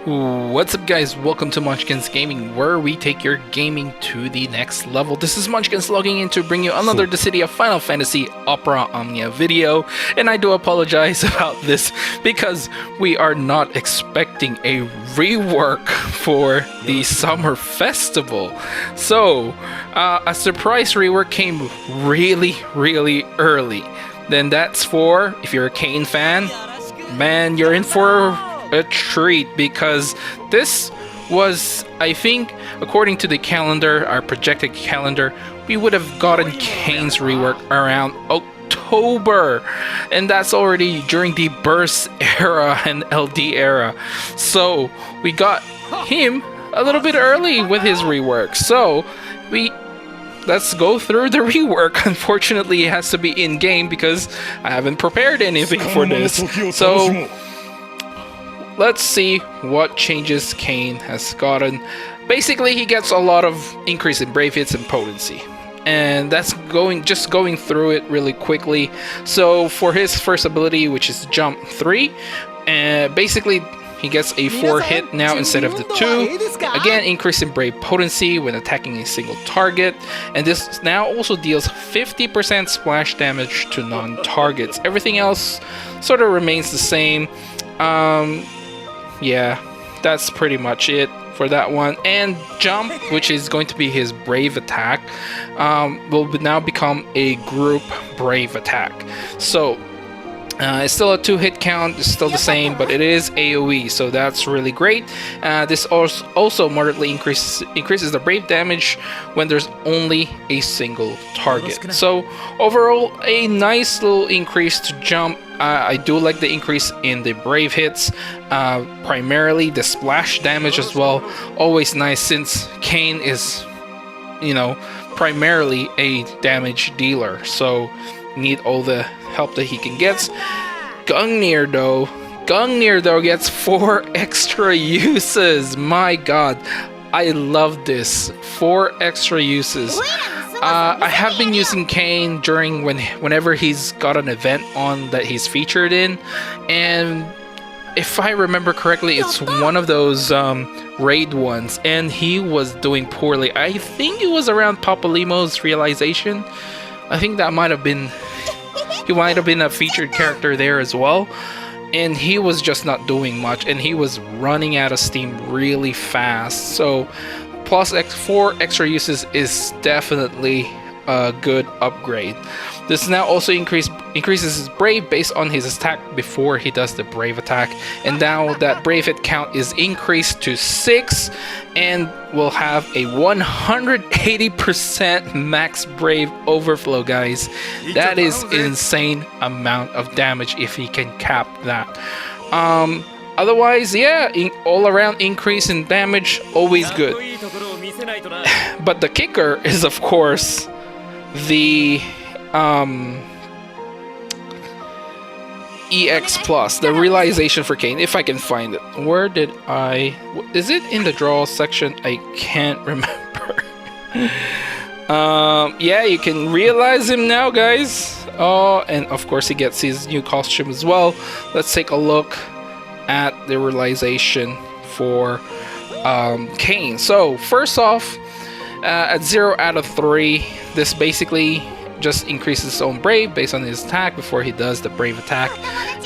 What's up, guys? Welcome to Munchkins Gaming, where we take your gaming to the next level. This is Munchkins logging in to bring you another Dissidia Final Fantasy Opera Omnia video, and I do apologize about this because we are not expecting a rework for the summer festival. So, a surprise rework came really early. Then that's for, if you're a Kain fan, man, you're in for a treat, because this was, I think, according to the calendar, our projected calendar, we would have gotten Kain's rework around October, and that's already during the Burst era and LD era. So we got him a little bit early with his rework. So let's go through the rework. Unfortunately, it has to be in game because I haven't prepared anything for this. So let's see what changes Kain has gotten. Basically, he gets a lot of increase in brave hits and potency, and that's just going through it really quickly. So for his first ability, which is jump 3, basically he gets a 4 hit now instead of the 2. Again, increase in brave potency when attacking a single target, and this now also deals 50% splash damage to non-targets. Everything else sort of remains the same. Yeah, that's pretty much it for that one. And jump, which is going to be his brave attack, will now become a group brave attack. So it's still a 2-hit count, it's still the same, but it is AoE, so that's really great. This also moderately increases the brave damage when there's only a single target. So overall, a nice little increase to jump. I do like the increase in the brave hits, primarily the splash damage as well. Always nice, since Kain is, primarily a damage dealer, so need all the help that he can get. Gungnir though gets 4 extra uses. My god, I love this. 4 extra uses. I have been using Kain whenever he's got an event on that he's featured in, and if I remember correctly, it's one of those raid ones, and he was doing poorly. I think it was around Papalimo's realization. I think that might have been he might have been a featured character there as well, and he was just not doing much, and he was running out of steam really fast. So plus 4 extra uses is definitely a good upgrade. This now also increases his brave based on his attack before he does the brave attack, and now that brave hit count is increased to 6, and will have a 180% max brave overflow, guys. That is an insane amount of damage if he can cap that. Otherwise, yeah, all around increase in damage, always good. But the kicker is, of course, the EX Plus, the realization for Kain, if I can find it. Where did is it in the draw section? I can't remember. Yeah, you can realize him now, guys. Oh, and of course he gets his new costume as well. Let's take a look at the realization for Kain. So first off, at 0 out of 3, this basically just increases his own brave based on his attack before he does the brave attack.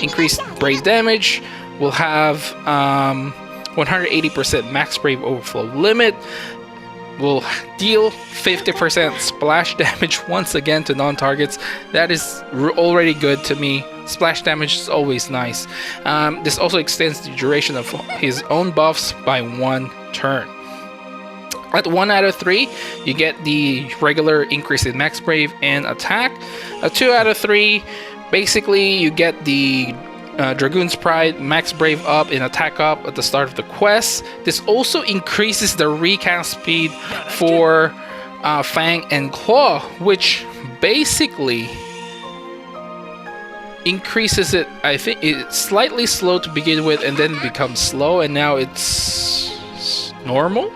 Increased brave damage will have 180% max brave overflow limit. Will deal 50% splash damage once again to non-targets. That is already good to me. Splash damage is always nice. This also extends the duration of his own buffs by 1 turn. At 1 out of 3, you get the regular increase in max brave and attack. At 2 out of 3, basically you get the Dragoon's Pride, max brave up and attack up at the start of the quest. This also increases the recast speed for Fang and Claw, which basically increases it. I think it's slightly slow to begin with, and then becomes slow, and now it's normal,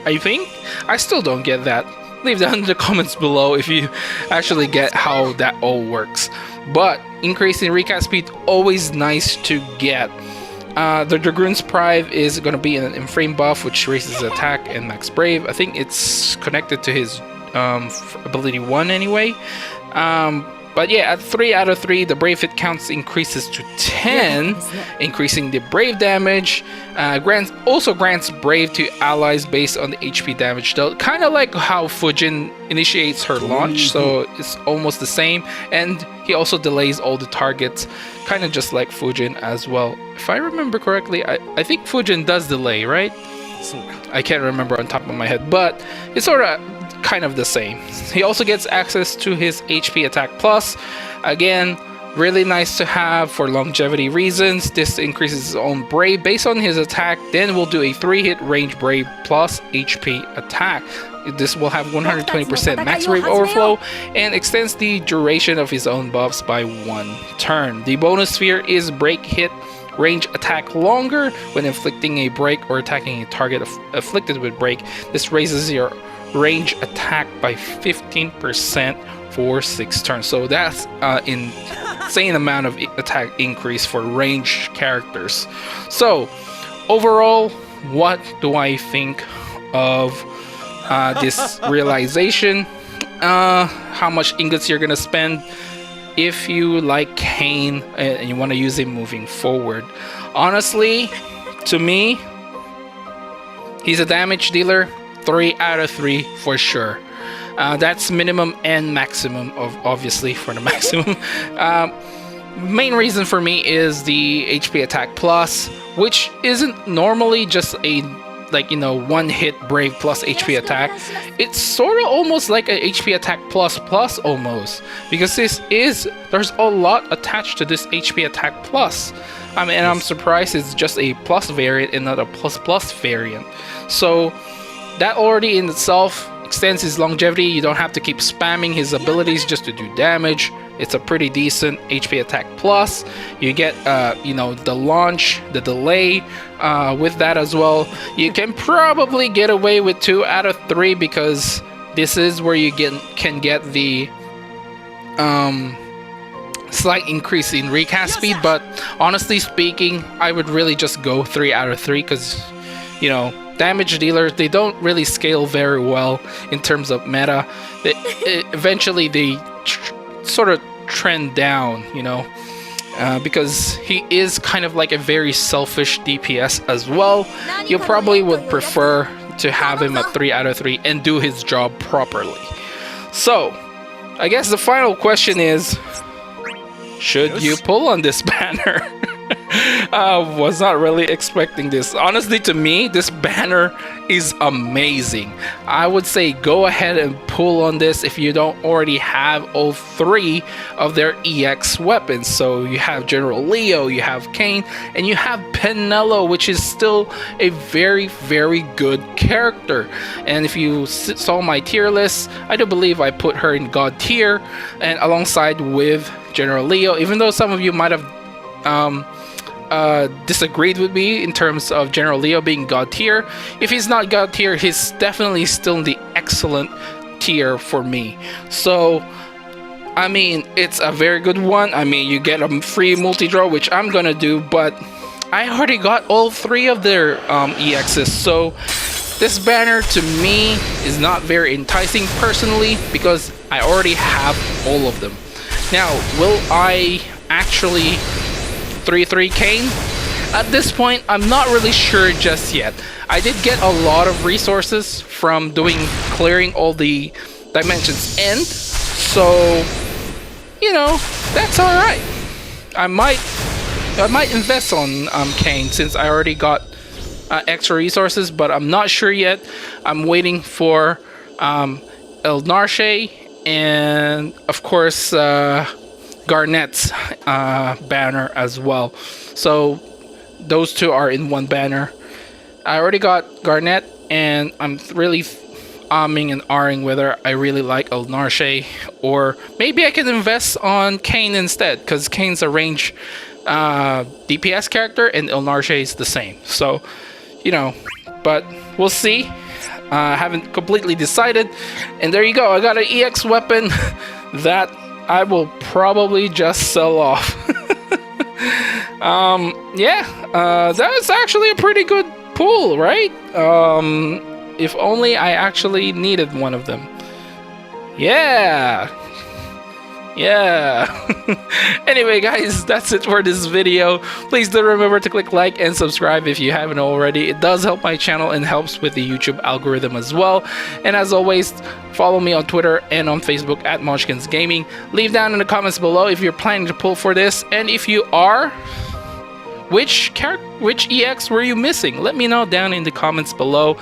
I think. I still don't get that. Leave that in the comments below if you actually get how that all works. But increasing recast speed, always nice to get. The Dragoon's Pride is going to be an in-frame buff, which raises attack and max brave. I think it's connected to his ability 1 anyway. But yeah, at 3 out of 3, the brave hit counts increases to 10, increasing the brave damage. Also grants brave to allies based on the HP damage dealt, kind of like how Fujin initiates her launch, so it's almost the same. And he also delays all the targets, kind of just like Fujin as well. If I remember correctly, I think Fujin does delay, right? I can't remember on top of my head, but it's sort of kind of the same. He also gets access to his HP attack plus. Again, really nice to have for longevity reasons. This increases his own brave based on his attack. Then we'll do a 3-hit range brave plus HP attack. This will have 120% max brave overflow and extends the duration of his own buffs by 1 turn. The bonus sphere is break hit range attack longer when inflicting a break or attacking a target afflicted with break. This raises your range attack by 15% for 6 turns. So that's insane amount of attack increase for ranged characters. So overall, what do I think of this realization? How much ingots you're gonna spend if you like Kain and you want to use him moving forward? Honestly, to me, he's a damage dealer. 3 out of 3 for sure. That's minimum and maximum, obviously for the maximum. Main reason for me is the HP attack plus, which isn't normally just a one hit brave plus HP attack. It's sort of almost like a HP attack plus almost, because there's a lot attached to this HP attack plus. I mean, and I'm surprised it's just a plus variant and not a plus variant. So that already in itself extends his longevity. You don't have to keep spamming his abilities just to do damage. It's a pretty decent HP attack plus. You get the launch, the delay with that as well. You can probably get away with 2 out of 3 because this is where you can get the slight increase in recast speed. But honestly speaking, I would really just go 3 out of 3 because damage dealers, they don't really scale very well in terms of meta. Eventually they sort of trend down, because he is kind of like a very selfish DPS as well. You probably would prefer to have him at 3 out of 3 and do his job properly. So I guess the final question is, should you pull on this banner? I was not really expecting this. Honestly, to me, this banner is amazing. I would say go ahead and pull on this if you don't already have all 3 of their EX weapons. So you have General Leo, you have Kain, and you have Penelo, which is still a very, very good character. And if you saw my tier list, I do believe I put her in God tier and alongside with General Leo, even though some of you might have disagreed with me in terms of General Leo being God tier. If he's not God tier, he's definitely still in the excellent tier for me. So I mean, it's a very good one. I mean, you get a free multi-draw, which I'm gonna do, but I already got all 3 of their EXs, so this banner to me is not very enticing personally because I already have all of them. Now, will I actually 3-3 Kain? At this point, I'm not really sure just yet. I did get a lot of resources from clearing all the Dimensions End, so that's all right. I might invest on Kain since I already got extra resources, but I'm not sure yet. I'm waiting for El Narshe and of course Garnet's banner as well. So those 2 are in one banner. I already got Garnet, and I'm really umming and ahhing whether I really like El Narshe or maybe I can invest on Kain instead, because Kain's a range DPS character and El Narshe is the same. So but we'll see. Haven't completely decided. And there you go, I got an EX weapon that I will probably just sell off. Yeah, that was actually a pretty good pull, right? If only I actually needed one of them. Yeah. Yeah. Anyway, guys, that's it for this video. Please do remember to click like and subscribe if you haven't already. It does help my channel and helps with the YouTube algorithm as well. And as always, follow me on Twitter and on Facebook at Munchkins Gaming. Leave down in the comments below if you're planning to pull for this, and if you are, which EX were you missing? Let me know down in the comments below.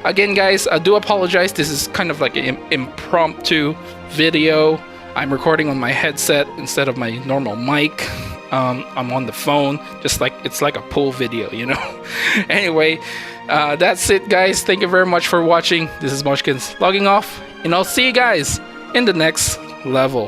Again, guys, I do apologize. This is kind of like an impromptu video. I'm recording on my headset instead of my normal mic. I'm on the phone, just like it's like a pull video, you know. Anyway, that's it, guys. Thank you very much for watching. This is Munchkins logging off, and I'll see you guys in the next level.